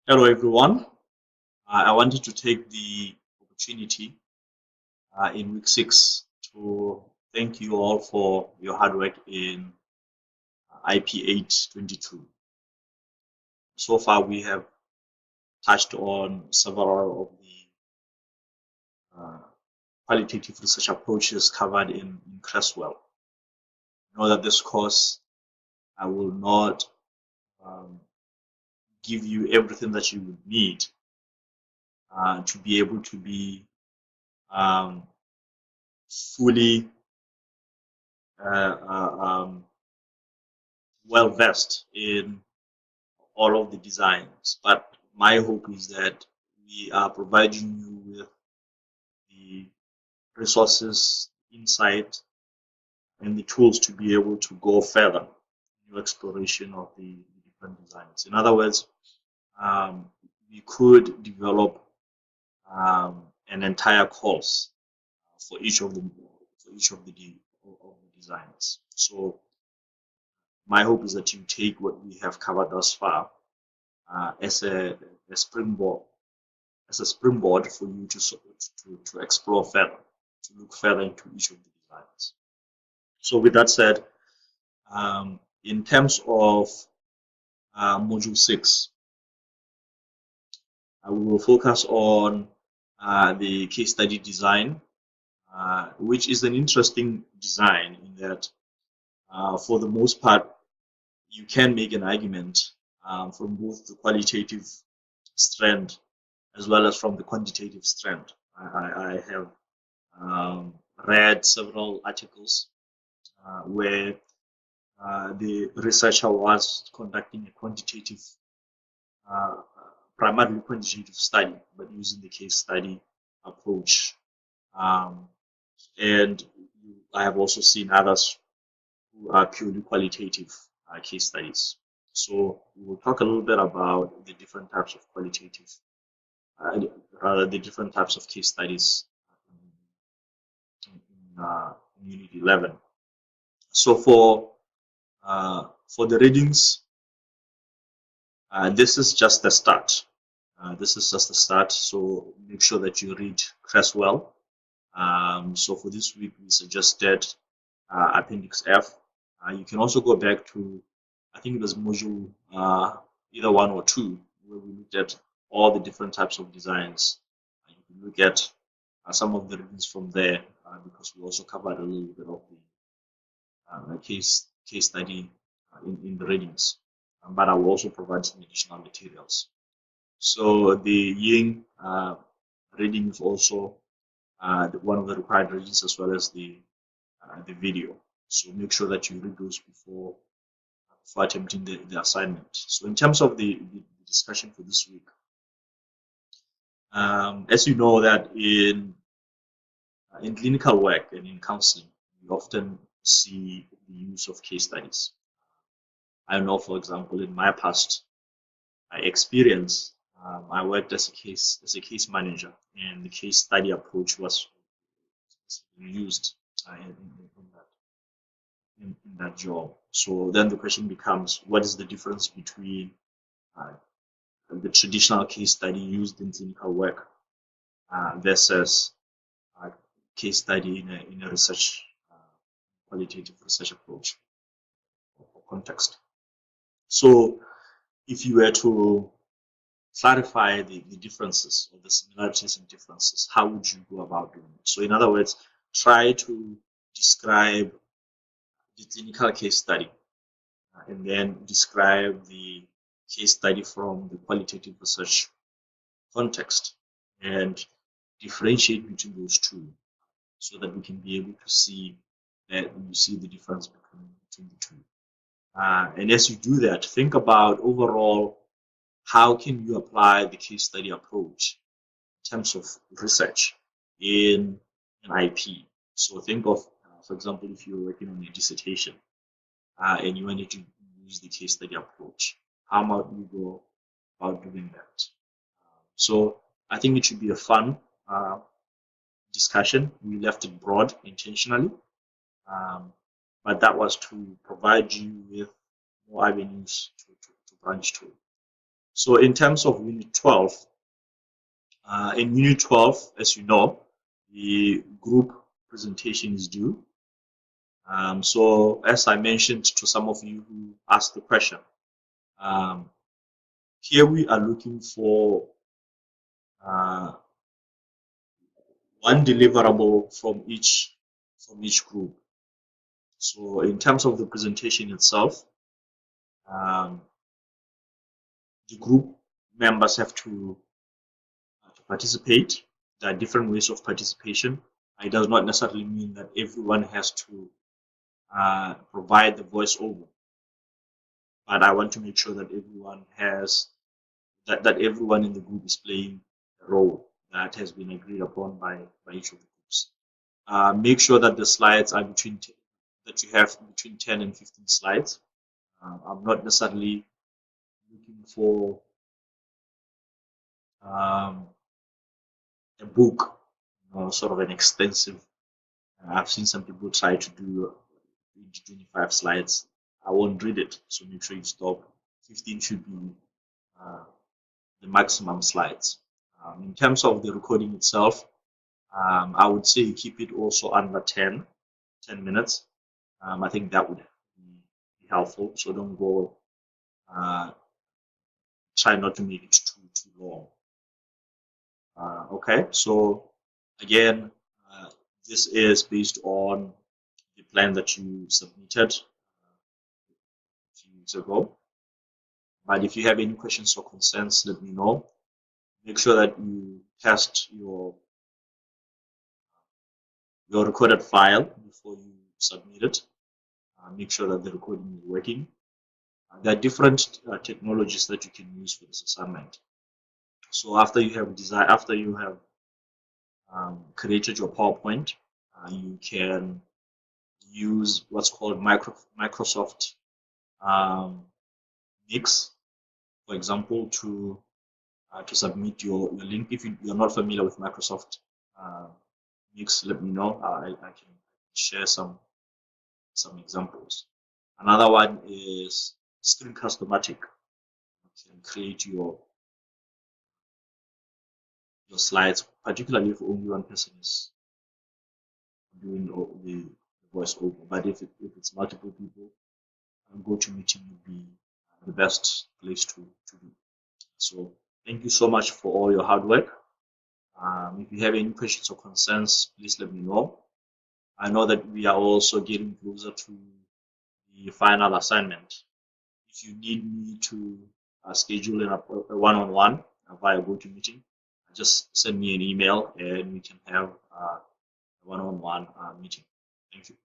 Hello, everyone. I wanted to take the opportunity in week 6 to thank you all for your hard work in IP 822. So far, we have touched on several of the uh, qualitative research approaches covered in Creswell. Know that this course I will not um, give you everything that you would need to be able to be um, fully well versed in all of the designs. But my hope is that we are providing you with the resources, insight, and the tools to be able to go further in your exploration of the different designs. In other words, um, we could develop an entire course for each of the designs. So my hope is that you take what we have covered thus far as a springboard for you to explore further, to look further into each of the designs. So with that said, in terms of module 6, we will focus on the case study design, which is an interesting design in that for the most part, you can make an argument from both the qualitative strand as well as from the quantitative strand. I have read several articles where the researcher was conducting a uh, primarily quantitative study, but using the case study approach. Um, and I have also seen others who are purely qualitative case studies. So we will talk a little bit about the different types of qualitative, rather the different types of case studies in Unit 11. So for the readings, this is just the start. This is just the start. So make sure that you read Creswell. So for this week, we suggested Appendix F. You can also go back to, I think it was module either 1 or 2, where we looked at all the different types of designs. You can look at some of the readings from there because we also covered a little bit of the case study in the readings. But I will also provide some additional materials. So the Ying reading is also one of the required readings as well as the video. So make sure that you read those before attempting the assignment. So in terms of the discussion for this week, as you know that in clinical work and in counseling, we often see the use of case studies. I know, for example, in my past experience, I worked as a case manager, and the case study approach was used in that job. So then the question becomes, what is the difference between uh, the traditional case study used in clinical work versus a case study in a research qualitative research approach or context? So if you were to clarify the differences or the similarities and differences, how would you go about doing it? So in other words, try to describe the clinical case study and then describe the case study from the qualitative research context and differentiate between those two so that we can be able to see that you see the difference between the two. And as you do that, think about overall how can you apply the case study approach in terms of research in an IP. So think of, for example, if you're working on a dissertation and you wanted to use the case study approach, how might you go about doing that? So I think it should be a fun discussion. We left it broad intentionally, um, but that was to provide you with more avenues to branch to. So in terms of Unit 12, in Unit 12, as you know, the group presentation is due. So as I mentioned to some of you who asked the question, here we are looking for one deliverable from each group. So in terms of the presentation itself, the group members have to participate. There are different ways of participation. It does not necessarily mean that everyone has to provide the voiceover, but I want to make sure that everyone has that everyone in the group is playing a role that has been agreed upon by each of the groups. Make sure that the slides are that you have between 10 and 15 slides. I'm not necessarily looking for a book, sort of an extensive. I've seen some people try to do 25 slides. I won't read it, so make sure you stop. 15 should be the maximum slides. In terms of the recording itself, I would say keep it also under 10 minutes. I think that would be helpful. So don't go, try not to make it too long. Okay, so again, this is based on the plan that you submitted a few weeks ago. But if you have any questions or concerns, let me know. Make sure that you test your recorded file before you submit it. Make sure that the recording is working. There are different technologies that you can use for this assignment. So after you have created your PowerPoint, you can use what's called Microsoft Mix, for example, to submit your link. If you're not familiar with Microsoft Mix, let me know. I can share some examples. Another one is Screencast-O-Matic. You can create your slides, particularly if only one person is doing the voiceover. But if it's multiple people, GoToMeeting would be the best place to do. So thank you so much for all your hard work. If you have any questions or concerns, please let me know. I know that we are also getting closer to the final assignment. If you need me to schedule a one-on-one via GoToMeeting, just send me an email and we can have a one-on-one meeting. Thank you.